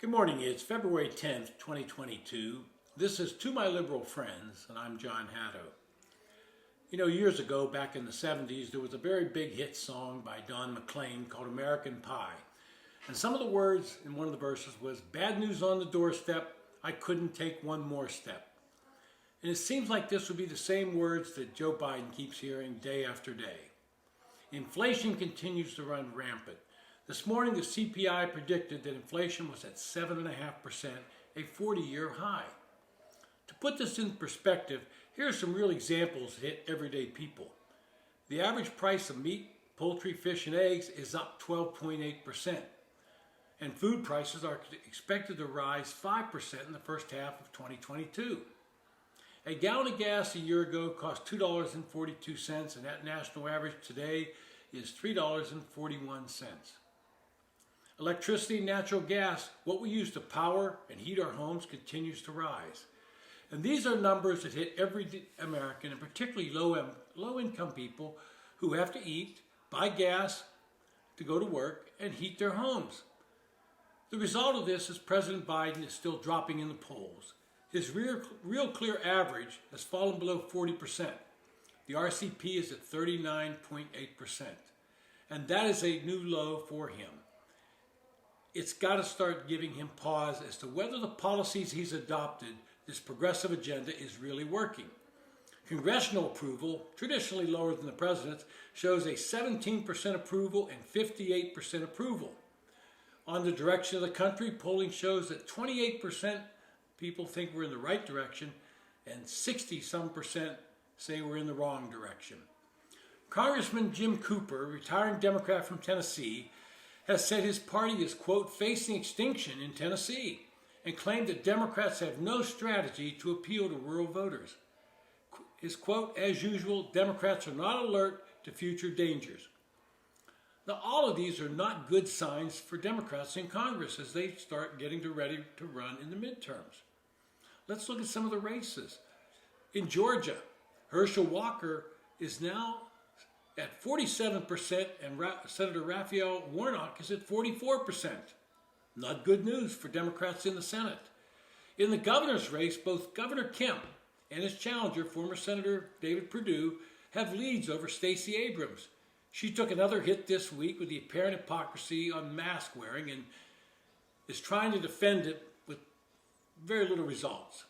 Good morning. It's February 10th, 2022. This is To My Liberal Friends, and I'm John Haddo. You know, years ago, back in the 70s, there was a very big hit song by Don McLean called American Pie. And some of the words in one of the verses was, "Bad news on the doorstep, I couldn't take one more step." And it seems like this would be the same words that Joe Biden keeps hearing day after day. Inflation continues to run rampant. This morning, the CPI predicted that inflation was at 7.5%, a 40-year high. To put this in perspective, here are some real examples that hit everyday people. The average price of meat, poultry, fish, and eggs is up 12.8%. And food prices are expected to rise 5% in the first half of 2022. A gallon of gas a year ago cost $2.42, and that national average today is $3.41. Electricity and natural gas, what we use to power and heat our homes, continues to rise. And these are numbers that hit every American, and particularly low-income people who have to eat, buy gas to go to work, and heat their homes. The result of this is President Biden is still dropping in the polls. His real clear average has fallen below 40%. The RCP is at 39.8%. And that is a new low for him. It's got to start giving him pause as to whether the policies he's adopted, this progressive agenda, is really working. Congressional approval, traditionally lower than the president's, shows a 17% approval and 58% approval. On the direction of the country, polling shows that 28% people think we're in the right direction and 60-some% say we're in the wrong direction. Congressman Jim Cooper, retiring Democrat from Tennessee, has said his party is, quote, facing extinction in Tennessee, and claimed that Democrats have no strategy to appeal to rural voters. His quote, "As usual, Democrats are not alert to future dangers." Now, all of these are not good signs for Democrats in Congress as they start getting ready to run in the midterms. Let's look at some of the races. In Georgia, Herschel Walker is now at 47%, and Senator Raphael Warnock is at 44%. Not good news for Democrats in the Senate. In the governor's race, both Governor Kemp and his challenger, former Senator David Perdue, have leads over Stacey Abrams. She took another hit this week with the apparent hypocrisy on mask wearing and is trying to defend it with very little results.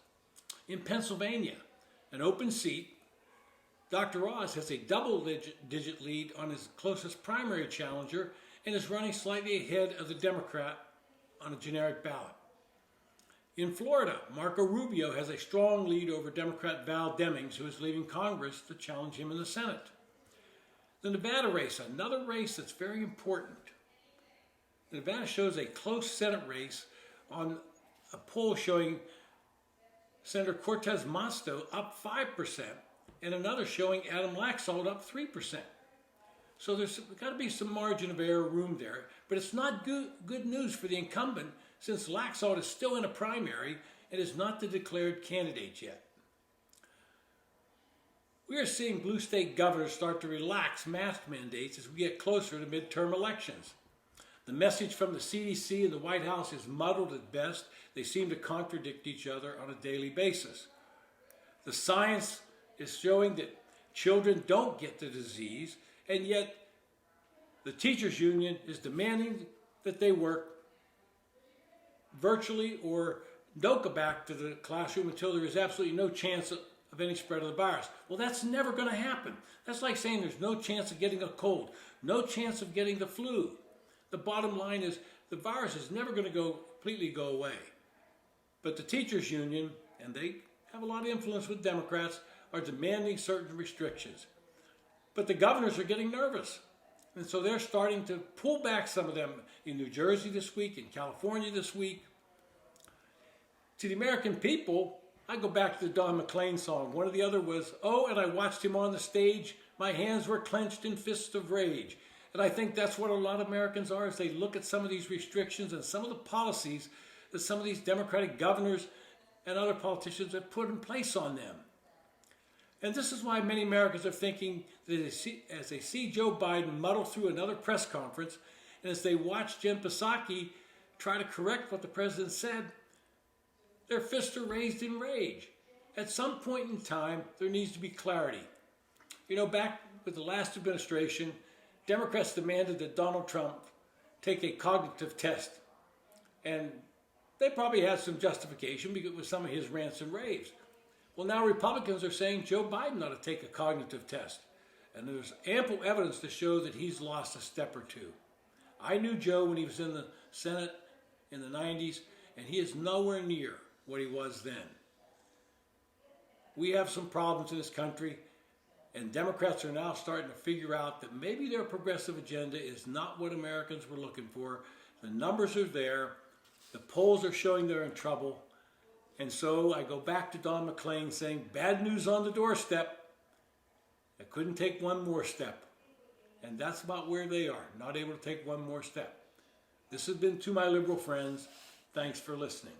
In Pennsylvania, an open seat, Dr. Oz has a double-digit lead on his closest primary challenger and is running slightly ahead of the Democrat on a generic ballot. In Florida, Marco Rubio has a strong lead over Democrat Val Demings, who is leaving Congress to challenge him in the Senate. The Nevada race, another race that's very important. Nevada shows a close Senate race on a poll showing Senator Cortez Masto up 5%, and another showing Adam Laxalt up 3%. So there's got to be some margin of error room there, but it's not good news for the incumbent since Laxalt is still in a primary and is not the declared candidate yet. We are seeing blue state governors start to relax mask mandates as we get closer to midterm elections. The message from the CDC and the White House is muddled at best. They seem to contradict each other on a daily basis. The science is showing that children don't get the disease, and yet the teachers union is demanding that they work virtually or don't go back to the classroom until there is absolutely no chance of any spread of the virus. Well, that's never going to happen. That's like saying there's no chance of getting a cold, no chance of getting the flu. The bottom line is the virus is never going to completely go away. But the teachers union, and they have a lot of influence with Democrats, are demanding certain restrictions. But the governors are getting nervous. And so they're starting to pull back some of them in New Jersey this week, in California this week. To the American people, I go back to the Don McLean song. One of the other was, "Oh, and I watched him on the stage. My hands were clenched in fists of rage." And I think that's what a lot of Americans are as they look at some of these restrictions and some of the policies that some of these Democratic governors and other politicians have put in place on them. And this is why many Americans are thinking that as they see Joe Biden muddle through another press conference, and as they watch Jen Psaki try to correct what the president said, their fists are raised in rage. At some point in time, there needs to be clarity. You know, back with the last administration, Democrats demanded that Donald Trump take a cognitive test. And they probably had some justification because with some of his rants and raves. Well, now Republicans are saying Joe Biden ought to take a cognitive test. And there's ample evidence to show that he's lost a step or two. I knew Joe when he was in the Senate in the 90s, and he is nowhere near what he was then. We have some problems in this country, and Democrats are now starting to figure out that maybe their progressive agenda is not what Americans were looking for. The numbers are there. The polls are showing they're in trouble. And so I go back to Don McLean saying, bad news on the doorstep. I couldn't take one more step. And that's about where they are, not able to take one more step. This has been To My Liberal Friends. Thanks for listening.